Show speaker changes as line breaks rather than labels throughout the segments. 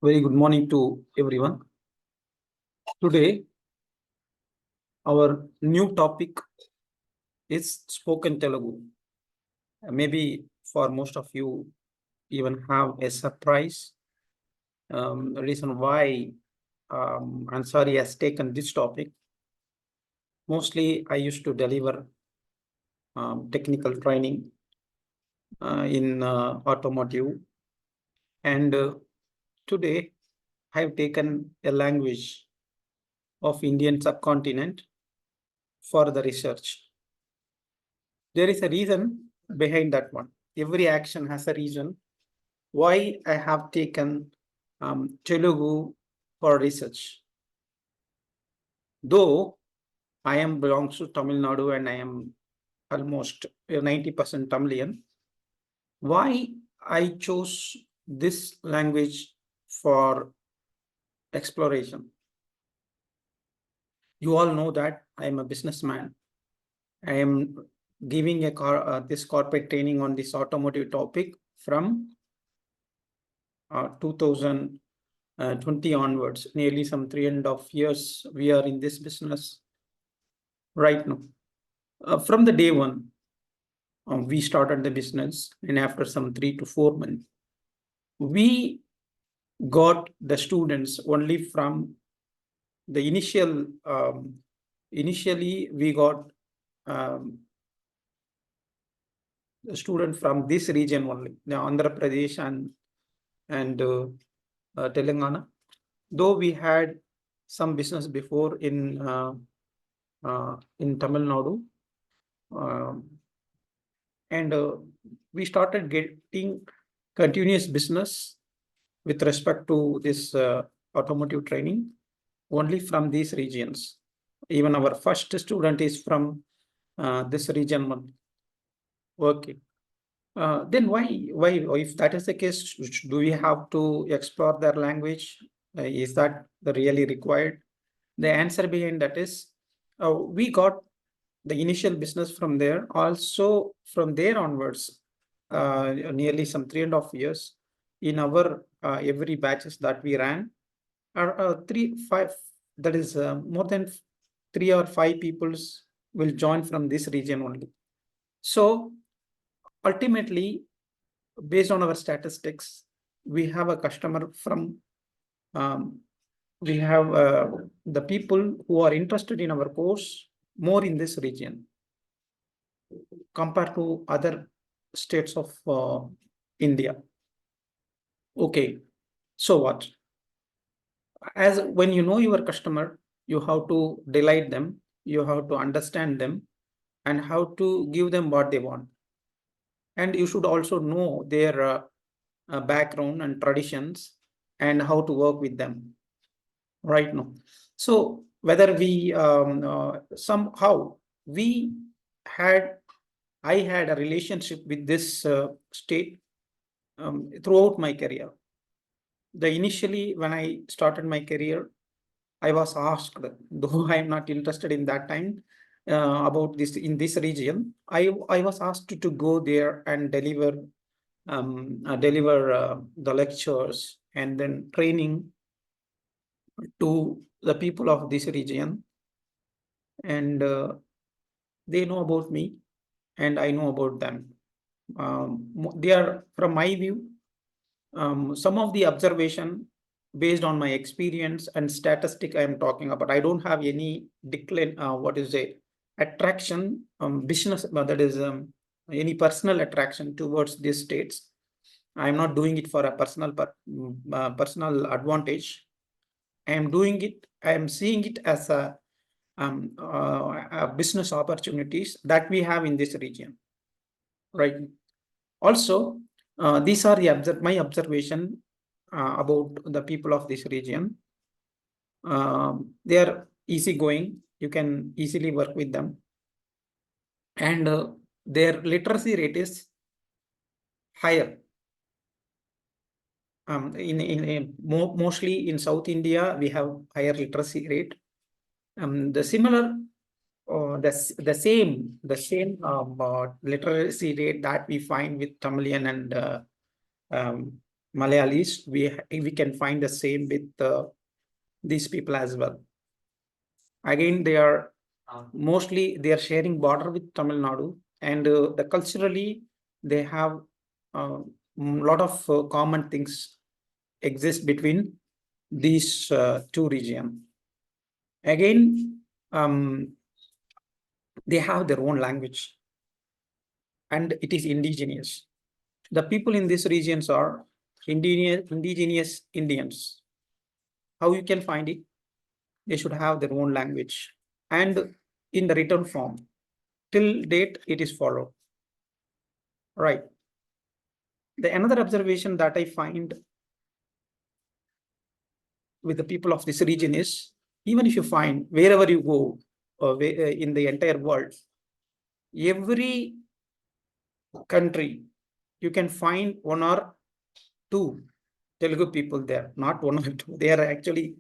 Very good morning to everyone. Today, our new topic is spoken Telugu. Maybe for most of you, even have a surprise. The reason why Ansari has taken this topic. Mostly, I used to deliver technical training in automotive, and today I have taken a language of Indian subcontinent for the research. There is a reason behind that one. Every action has a reason why I have taken Telugu for research. Though I am belongs to Tamil Nadu and I am almost 90% Tamilian, why I chose this language for exploration? You all know that I am a businessman. I am giving this corporate training on this automotive topic from 2020 onwards. Nearly some 3.5 years we are in this business right now. From the day one, we started the business, and after some 3 to 4 months, we got the students only from the initially we got the student from this region only, the Andhra Pradesh and Telangana. Though we had some business before in Tamil Nadu, and we started getting continuous business with respect to this automotive training only from these regions. Even our first student is from this region one. Okay. Then why, if that is the case, do we have to explore their language? Is that the really required? The answer behind that is, we got the initial business from there. Also, from there onwards, nearly some 3.5 years, in our every batches that we ran, are 3-5. That is more than 3 or 5 peoples will join from this region only. So ultimately, based on our statistics, we have a customer from, we have the people who are interested in our course more in this region compared to other states of India. Okay, so what? As when you know your customer, you have to delight them, you have to understand them, and how to give them what they want. And you should also know their background and traditions and how to work with them right now. So whether we somehow we had I had a relationship with this state throughout my career. Initially when I started my career, I was asked, though I am not interested in that time, about this in this region. I was asked to go there and deliver the lectures and then training to the people of this region, and they know about me and I know about them. They are, from my view, some of the observation based on my experience and statistic I am talking about. I don't have any decline, attraction, business, that is any personal attraction towards these states. I am not doing it for a personal advantage. I am doing it, I am seeing it as a business opportunities that we have in this region, right? Also, these are my observation about the people of this region. They are easygoing. You can easily work with them, and their literacy rate is higher. Mostly in South India, we have higher literacy rate. The same literacy rate that we find with Tamilian and Malayalis, we can find the same with these people as well. Again, they are mostly they are sharing border with Tamil Nadu, and the culturally they have a lot of common things exist between these two regions. Again, they have their own language, and it is indigenous. The people in these regions are indigenous Indians. How you can find it? They should have their own language, and in the written form. Till date, it is followed. Right. The another observation that I find with the people of this region is, even if you find wherever you go in the entire world, every country, you can find one or two Telugu people there, not one or two. They are actually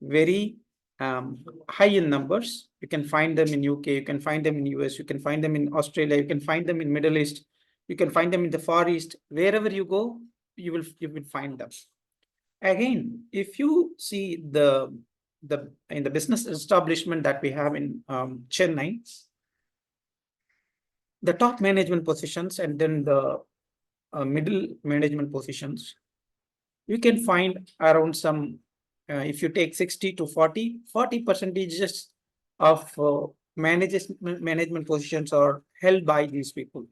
very high in numbers. You can find them in UK, you can find them in US, you can find them in Australia, you can find them in Middle East, you can find them in the Far East. Wherever you go, you will find them. Again, if you see the in the business establishment that we have in Chennai, the top management positions and then the middle management positions, you can find around some, if you take 60 to 40 percentages of management positions are held by these people.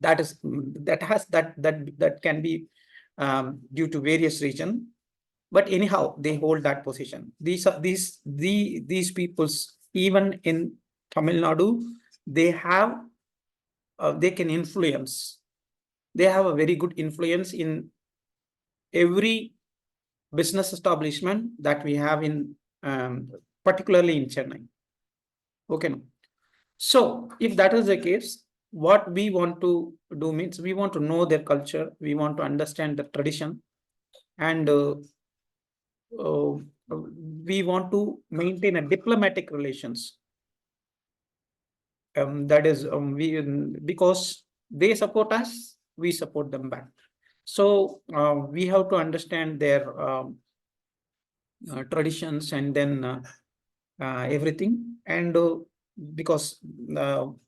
That is that can be due to various reasons, but anyhow they hold that position. These peoples, even in Tamil Nadu, they have they can influence. They have a very good influence in every business establishment that we have in particularly in Chennai. Okay. So if that is the case, what we want to do means we want to know their culture, we want to understand the tradition, and we want to maintain a diplomatic relations. That is we because they support us, we support them back. So we have to understand their traditions and then everything, and because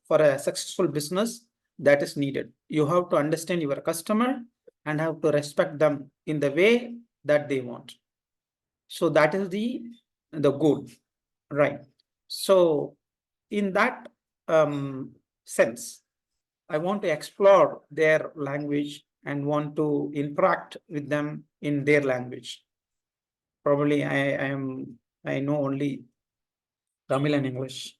for a successful business, that is needed. You have to understand your customer and have to respect them in the way that they want. So that is the goal, right? So in that sense, I want to explore their language and want to interact with them in their language. Probably I know only Tamil and English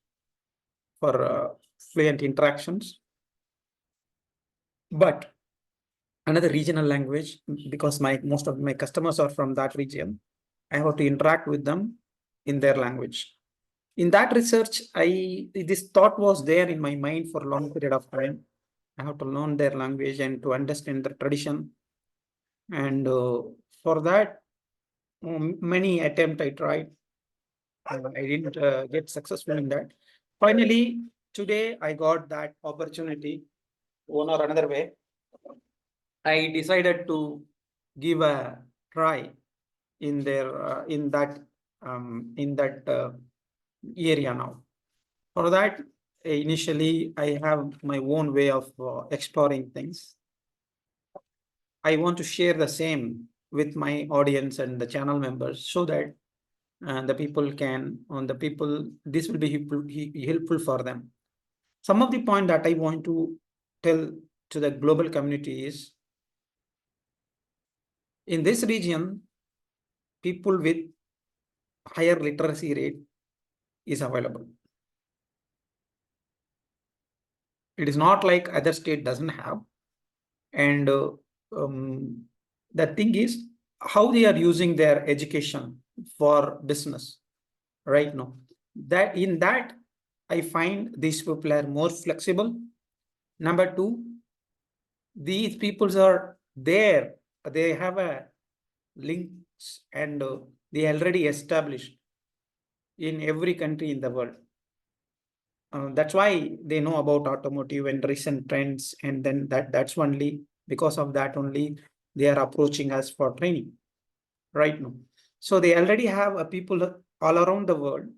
for fluent interactions. But another regional language, because most of my customers are from that region, I have to interact with them in their language. In that research, this thought was there in my mind for a long period of time. I have to learn their language and to understand their tradition. And for that, many attempts I tried. I didn't get successful in that. Finally, today I got that opportunity one or another way. I decided to give a try in their in that area now. For that, initially I have my own way of exploring things. I want to share the same with my audience and the channel members so that the people can, on the people, this will be helpful for them. Some of the point that I want to tell to the global community is, in this region, people with higher literacy rate is available. It is not like other state doesn't have. And the thing is how they are using their education for business right now. That in that, I find these people are more flexible. Number two, these peoples are there. They have a links and they already established in every country in the world. That's why they know about automotive and recent trends, and then that's only because of that only they are approaching us for training right now. So they already have a people all around the world,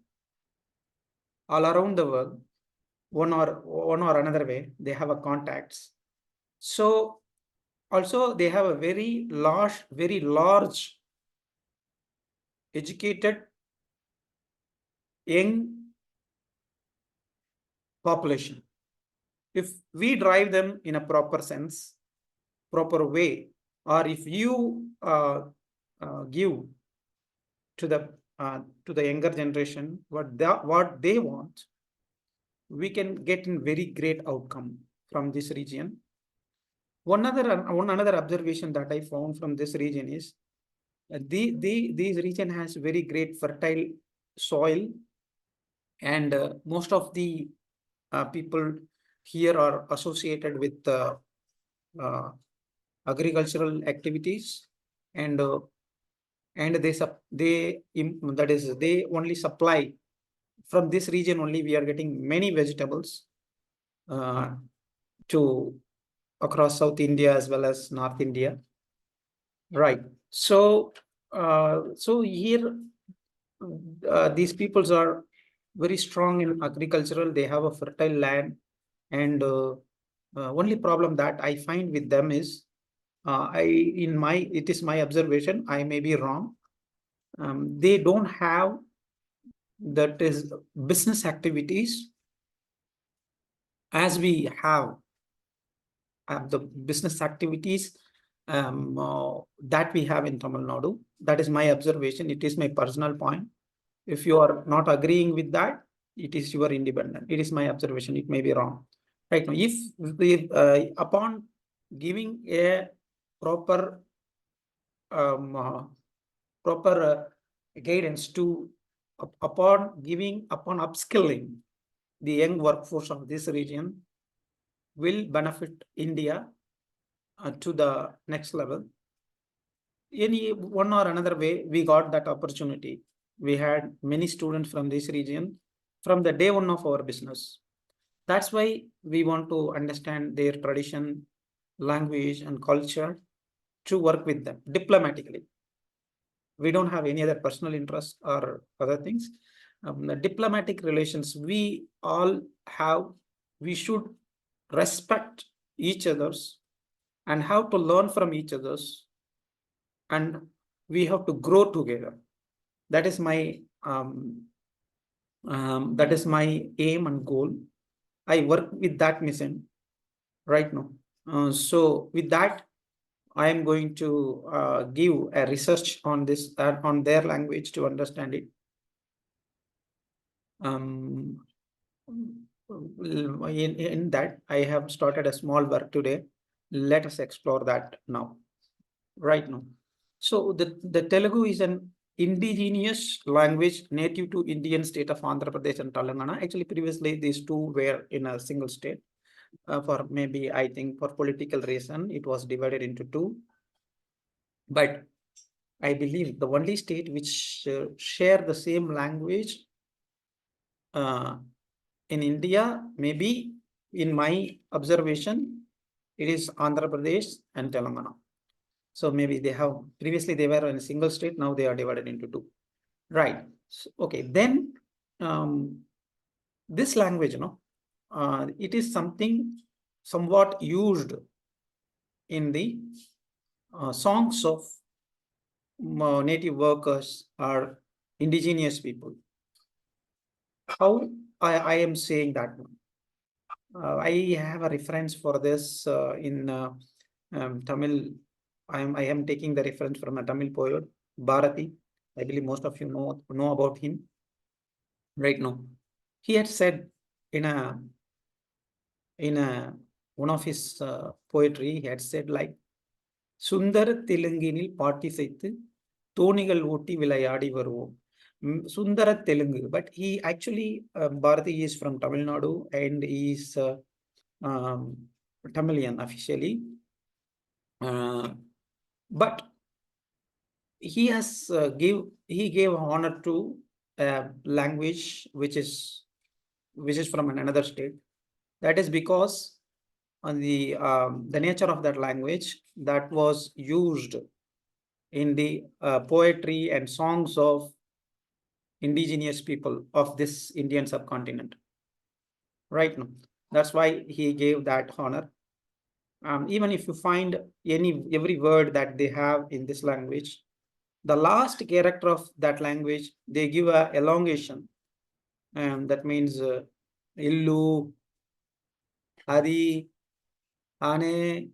one or another way, they have a contacts. So also they have a very large educated young population. If we drive them in a proper sense, proper way, or if you give to the younger generation what they want, we can get a very great outcome from this region. One another observation that I found from this region is this region has very great fertile soil, and most of the people here are associated with uh, agricultural activities, and they only supply from this region only. We are getting many vegetables to across South India as well as North India. Right. So here these peoples are very strong in agricultural. They have a fertile land, and only problem that I find with them is it is my observation. I may be wrong. They don't have that is business activities as we have the business activities that we have in Tamil Nadu. That is my observation. It is my personal point. If you are not agreeing with that, it is your independent. It is my observation. It may be wrong. Right now, if upon giving a proper guidance to upon upskilling the young workforce of this region will benefit India to the next level. Any one or another way, we got that opportunity. We had many students from this region from the day one of our business. That's why we want to understand their tradition, language, and culture to work with them diplomatically. We don't have any other personal interest or other things. The diplomatic relations we all have, we should respect each other's and have to learn from each other's, and we have to grow together. That is my aim and goal. I work with that mission right now. So with that, I am going to give a research on this on their language to understand it. In that, I have started a small work today. Let us explore that now, right now. So the Telugu is an indigenous language native to Indian state of Andhra Pradesh and Telangana. Actually, previously these two were in a single state. For maybe, I think, for political reason, it was divided into two. But I believe the only state which share the same language in India, maybe in my observation, it is Andhra Pradesh and Telangana. So maybe they have, previously they were in a single state, now they are divided into two. Right. So, okay, then this language, it is something somewhat used in the songs of native workers or indigenous people. How I am saying that one? I have a reference for this in Tamil. I am taking the reference from a Tamil poet, Bharati. I believe most of you know about him right now. He had said in one of his poetry, he had said like, சுந்தர தெலுங்கினில் பாட்டி செய்து தோணிகள் ஓட்டி விளையாடி வருவோம். Sundara Telugu, but he actually Bharati is from Tamil Nadu and he is Tamilian officially, but he has gave honor to language which is from another state. That is because on the nature of that language that was used in the poetry and songs of indigenous people of this Indian subcontinent. Right now, that's why he gave that honor. Even if you find every word that they have in this language, the last character of that language, they give a elongation. That means illu, adi, ane.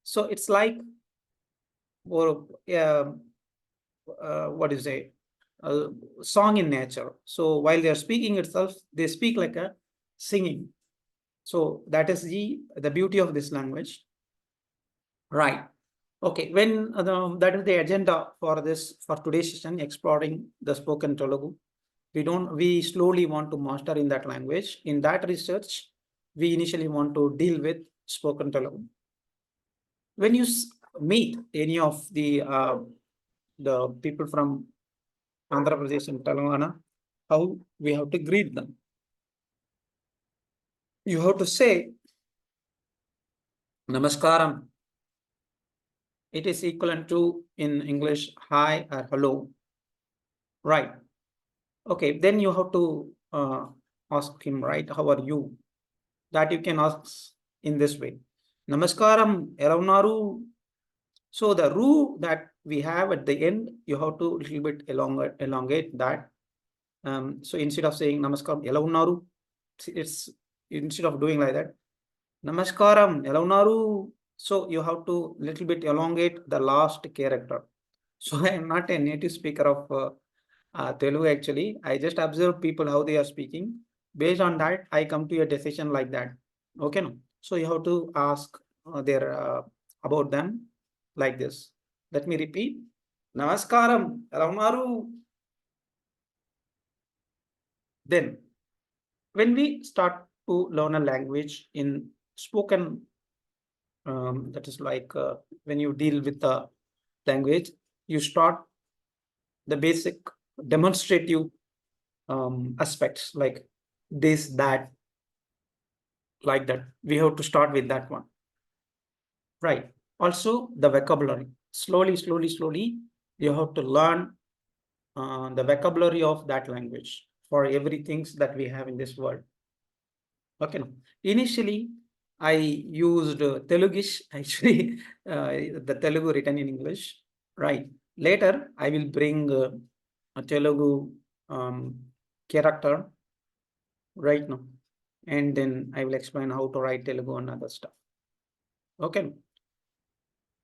So it's like, or what do you say, a song in nature. So while they are speaking itself, they speak like a singing. So that is the beauty of this language. Right. Okay. When that is the agenda for today's session, exploring the spoken Telugu. We slowly want to master in that language. In that research, we initially want to deal with spoken Telugu. When you meet any of the people from Andhra Pradesh and Telangana, how we have to greet them. You have to say Namaskaram. It is equivalent to in English hi or hello. Right. Okay. Then you have to ask him, right? How are you? That you can ask in this way. Namaskaram, ela unnaru? So the ru that we have at the end, you have to little bit elongate that. So instead of saying Namaskaram, ela unnaru, it's instead of doing like that, Namaskaram, ela unnaru. So you have to little bit elongate the last character. So I am not a native speaker of Telugu actually. I just observe people how they are speaking. Based on that, I come to a decision like that. Okay, no. So you have to ask their about them like this. Let me repeat. Namaskaram, ela unnaru? Then, when we start to learn a language in spoken, that is like when you deal with the language, you start the basic demonstrative aspects like this, that, like that. We have to start with that one. Right. Also, the vocabulary. Slowly, you have to learn the vocabulary of that language for everything that we have in this world. Okay. Initially, I used Telugish, actually, the Telugu written in English. Right. Later, I will bring a Telugu character right now. And then I will explain how to write Telugu and other stuff. Okay.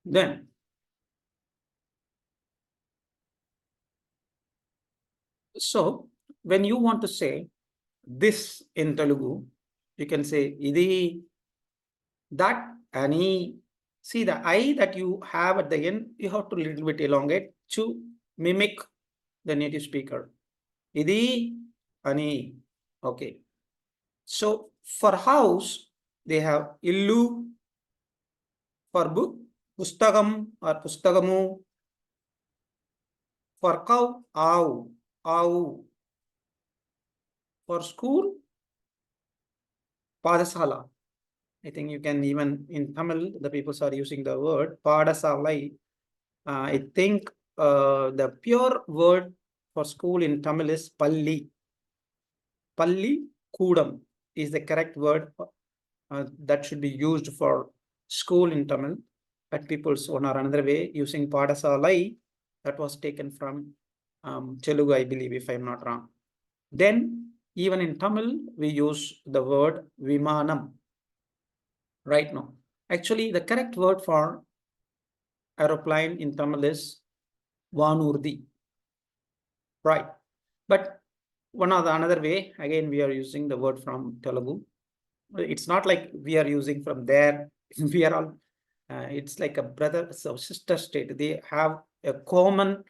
Then, so when you want to say this in Telugu, you can say idi, that, ani. See the I that you have at the end, you have to little bit elongate to mimic the native speaker. Idi, ani. Okay. So for house, they have illu. For book, pustagam or pustagamu. For cow, au, au. For school, padasala. I think you can even in Tamil, the people are using the word padasalai. I think the pure word for school in Tamil is palli. Palli kudam is the correct word that should be used for school in Tamil. But people's one or another way using padasalai, that was taken from Telugu, I believe, if I'm not wrong. Then even in Tamil, we use the word vimanam. Right now, actually, the correct word for aeroplane in Tamil is Vanurdi. Right. But one or the another way, again, we are using the word from Telugu. It's not like we are using from there. We are all, it's like a brother, so sister state. They have a commonality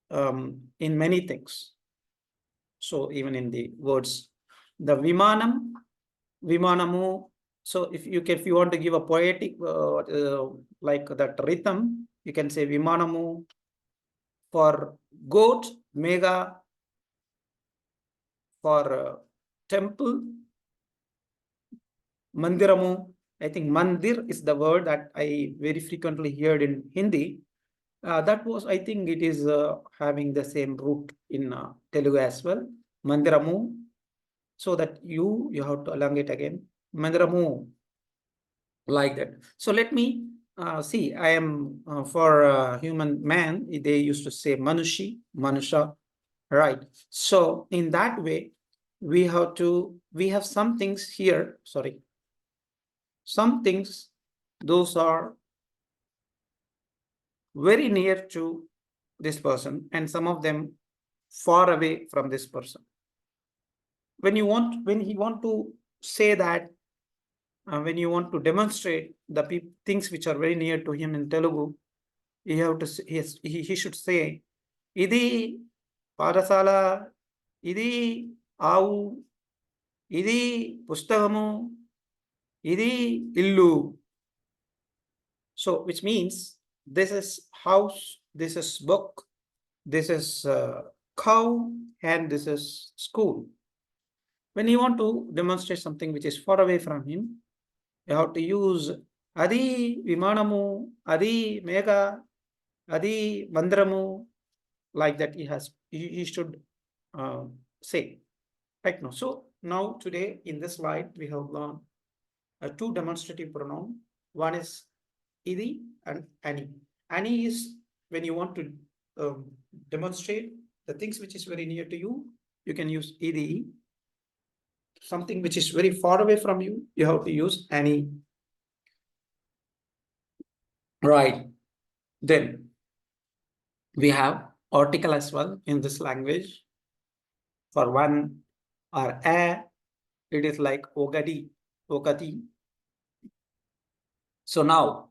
in many things. So even in the words, the Vimanam, Vimanamu. So if you want to give a poetic like that rhythm, you can say Vimanamu. For goat, mega. For temple, Mandiramu. I think mandir is the word that I very frequently heard in Hindi. That was, I think it is having the same root in Telugu as well. Mandiramu. So that you have to elongate again. Mandiramu, like that. So let me see. I am for human man. They used to say manushi, manusha, right? So in that way, we have some things here. Sorry, some things. Those are very near to this person, and some of them far away from this person. When he want to say that, when you want to demonstrate the things which are very near to him in Telugu, you have to he should say, Idi Parasala, Idi Avu, Idi Pustagamu, Idi Illu. So, which means this is house, this is book, this is cow, and this is school. When you want to demonstrate something which is far away from him, you have to use Adi Vimanamu, Adi Mega, Adi Mandramu, like that he should say. Right now. So now today in this slide, we have learned two demonstrative pronoun. One is Idi and Ani. Ani is when you want to demonstrate the things which is very near to you, you can use Idi. Something which is very far away from you, you have to use Ani. Right. Then we have article as well in this language. For one or a, it is like ogadi, ogati. So now,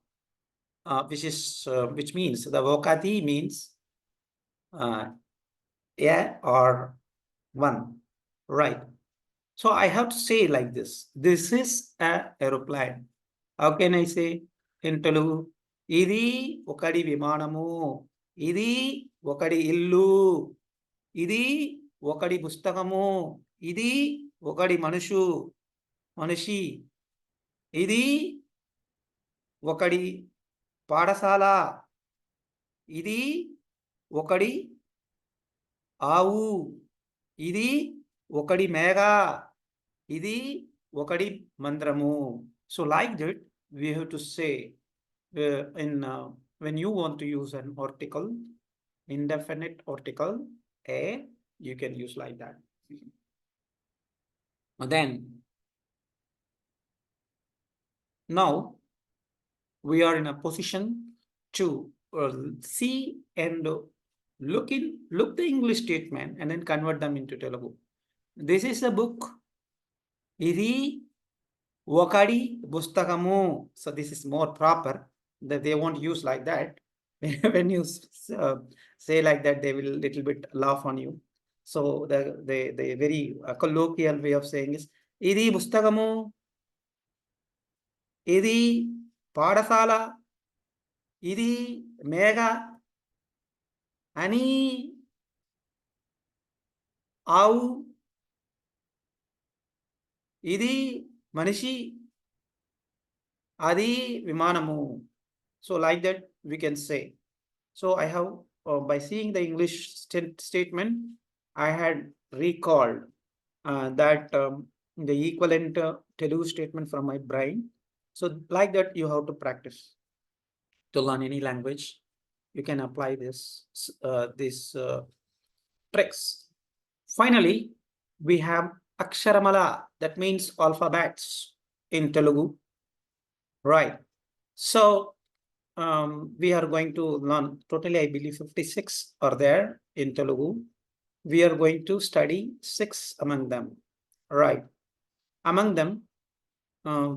which means the ogati means a or one, right? So I have to say like this. This is a aeroplane. How can I say in Telugu? Idi okadi vimanamu. Idi okadi illu. Idi okadi pustakamu. Idi okadi మనిషి. ఇది ఒకడి పాఠశాల. ఇది ఒకడి ఆవు. ఇది ఒకడి మేఘ. ఇది ఒకడి మంత్రము. So like that, we have to say when you want to use an article, indefinite article, a, you can use like that. Then now we are in a position to see and look the English statement and then convert them into Telugu. This is a book. Idi ఒకడి పుస్తకము. So this is more proper, that they won't use like that. When you say like that, they will little bit laugh on you. So the very colloquial way of saying is ఇది పుస్తకము, ఇది పాఠశాల, ఇది మేఘ అని ఆవు, ఇది మనిషి, అది విమానము. So like that we can say. So I have by seeing the English statement, I had recalled that the equivalent Telugu statement from my brain. So like that you have to practice to learn any language. You can apply these tricks. Finally, we have Aksharamala, that means alphabets in Telugu, right? So we are going to learn totally, I believe 56 are there in Telugu. We are going to study 6 among them, right? Among them,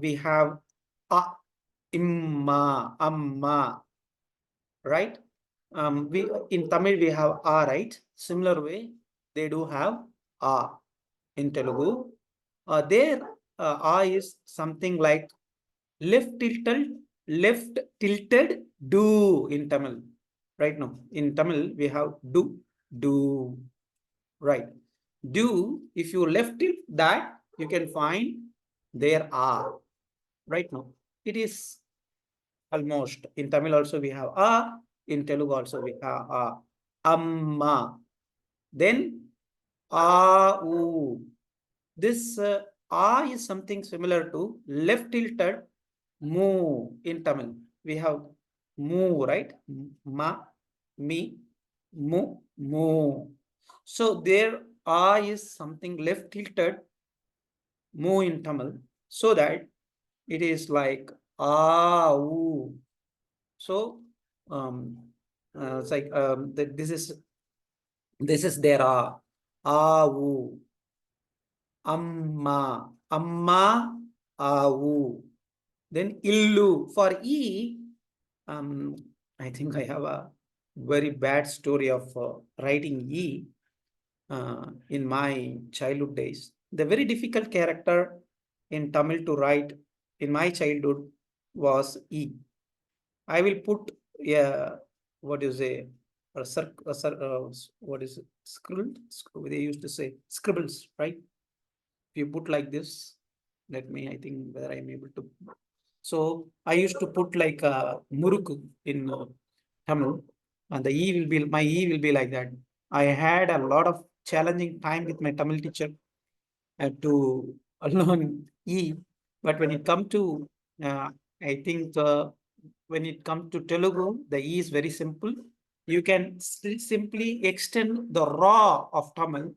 we have a, imma, amma, right? We in Tamil we have a, right? Similar way, they do have a in Telugu. There a is something like left tilted do in Tamil. Right now in Tamil we have do, right? Do, if you left tilt that, you can find there are. right now. It is almost in Tamil also we have a, in Telugu also we have a, amma. Then a, u. This a is something similar to left tilted mu in Tamil. We have mu, right? Ma, mi, mu, mu. So there a is something left tilted mu in Tamil, so that it is like ah, ooh. So it's like this is there ah, ooh. Amma, amma, avu. Then illu. For E, um, I think I have a very bad story of writing E in my childhood days. The very difficult character in Tamil to write in my childhood was E. I will put what you say, what is it? Scribbled? They used to say scribbles, right? If you put like this, let me, I think whether I'm able to. So I used to put like muruku in Tamil, and the E will be, my E will be like that. I had a lot of challenging time with my Tamil teacher to learn E, but when it come to, I think when it comes to Telugu, the E is very simple. You can simply extend the raw of Tamil,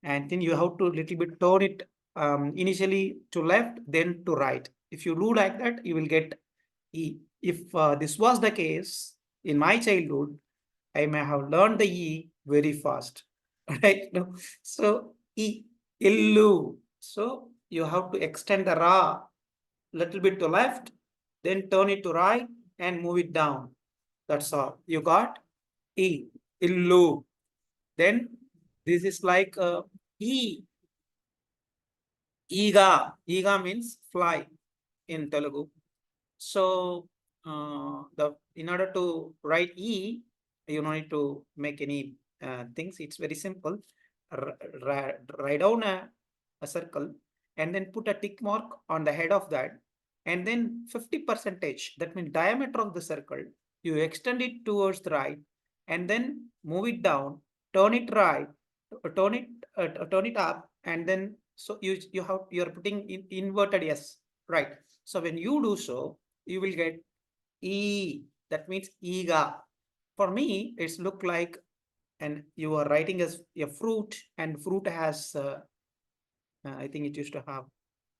and then you have to little bit turn it initially to left, then to right. If you do like that, you will get E. If this was the case in my childhood, I may have learned the E very fast, right? No? So E, illu. So you have to extend the ra little bit to left, then turn it to right and move it down. That's all. You got E, illu. Then this is like E. Ega means fly in Telugu. So the in order to write E, you don't need to make any things. It's very simple. Write down a circle and then put a tick mark on the head of that, and then 50 percentage, that means diameter of the circle, you extend it towards the right, and then move it down, turn it right, turn it turn it up, and then so you're putting in inverted S, right? So when you do so, you will get E. That means ega. For me, it's look like, and you are writing as a fruit, and fruit has I think it used to have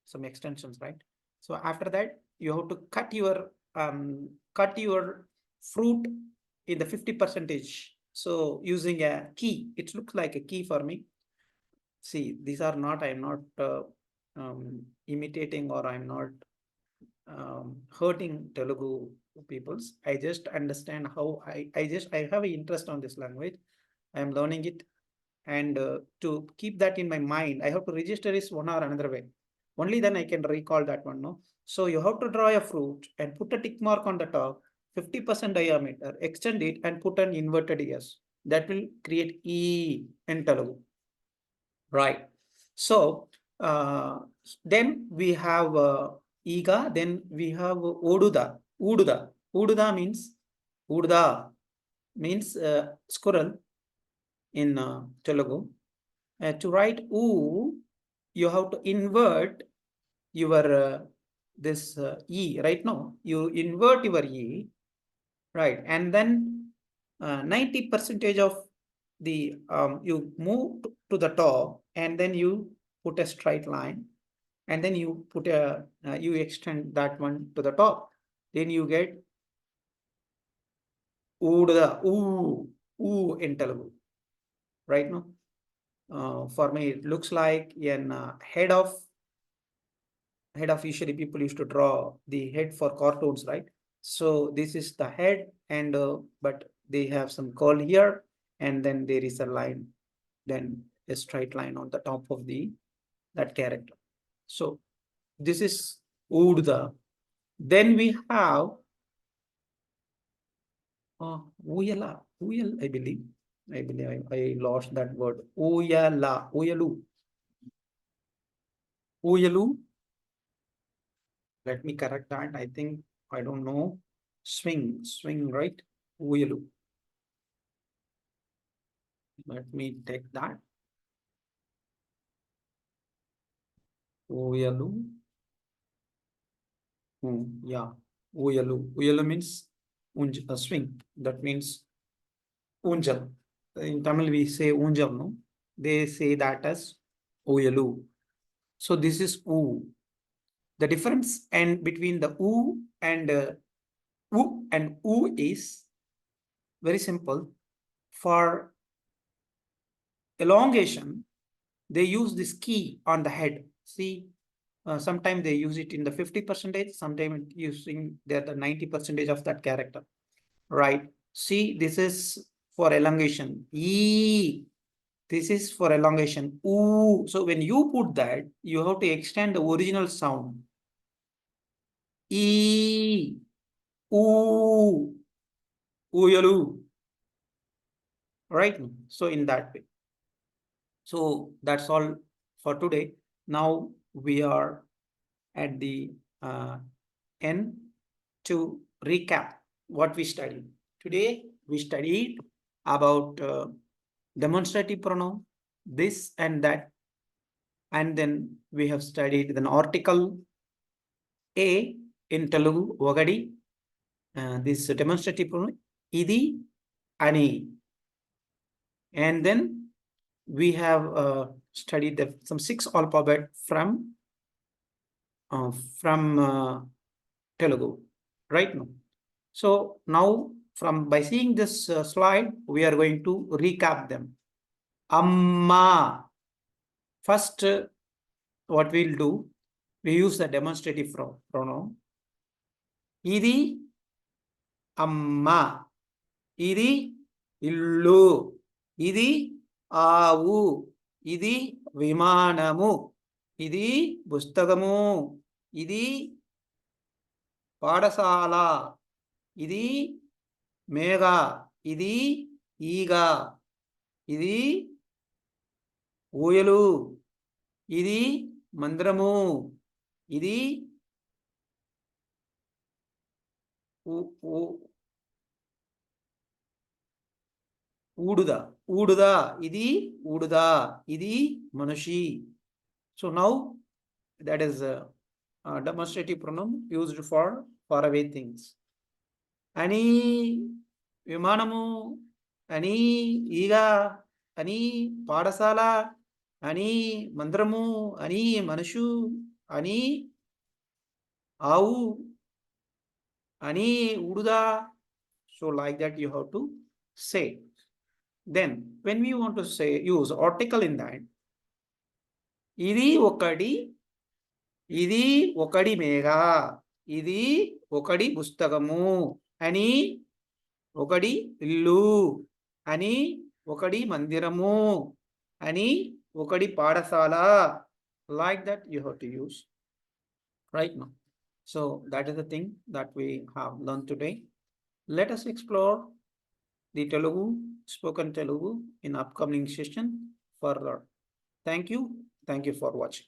some extensions, right? So after that, you have to cut your fruit in the 50 percentage. So using a key, it looks like a key for me. See, these are not, I'm not imitating, or I'm not hurting Telugu peoples. I just understand how I have an interest on this language. I am learning it, and to keep that in my mind, I have to register this one or another way. Only then I can recall that one. No, so you have to draw a fruit and put a tick mark on the top, 50% diameter, extend it, and put an inverted S. That will create E in Telugu. Right. So then we have Iga, then we have Oduda. Ududa. Ududa means squirrel in Telugu. To write U, you have to invert your this E, right? Now you invert your E, right? And then 90 percentage of the you move to the top, and then you put a straight line, and then you put a you extend that one to the top, then you get ooda oo in Telugu, right? Now for me it looks like an head of usually people used to draw the head for cartoons, right? So this is the head, and but they have some curl here, and then there is a line, then a straight line on the top of the that character. So this is Urda. Then we have Uyala. Uyal, I believe. I lost that word. Uyala. Uyalu. Uyalu. Let me correct that. I think, I don't know. Swing, right? Uyalu. Let me take that. Uyalu. Yeah. Uyalu. Uyalu means swing. That means unjal. In Tamil, we say unjal, no? They say that as Uyalu. So this is U. The difference and between the U and U is very simple. For elongation, they use this key on the head. See, sometimes they use it in the 50%, sometimes using the 90% of that character, right? See, this is for elongation. E. This is for elongation. Ooh. So when you put that, you have to extend the original sound. E. Ooh. Ooyalu. Right? So in that way. So that's all for today. Now we are at the end to recap what we studied. Today we studied about demonstrative pronoun, this and that, and then we have studied an article A in Telugu, Ogadi, this demonstrative pronoun, idi, ani. And then we have studied some 6 alphabet from Telugu, right now. So now by seeing this slide, we are going to recap them. Amma. First, what we'll do, we use the demonstrative pronoun. Idi amma. Idi illu. Idi avu. Idi vimanamu. Idi pustakamu. Idi padasala. Idi mega. Idi iga. Idi ఊయలు. ఇది మందిరము. ఇది ఊడుద. ఊడుద. ఇది ఊడుద. ఇది మనిషి. So now that is a demonstrative pronoun used for faraway things. అని విమానము, అని ఈగ, అని పాఠశాల, అని మందిరము, అని మనుషు, అని ఆవు, అని ఉడుదా. So like that you have to say. Then when we want to say, use article in that, ఇది ఒకడి, ఇది ఒకడి మేఘ, ఇది ఒకడి పుస్తకము, అని ఒకడి ఇల్లు, అని ఒకడి మందిరము, అని ఒకడి పాఠశాల. Like that you have to use right now. So that is the thing that we have learned today. Let us explore the Telugu, spoken Telugu in upcoming session further. Thank you. Thank you for watching.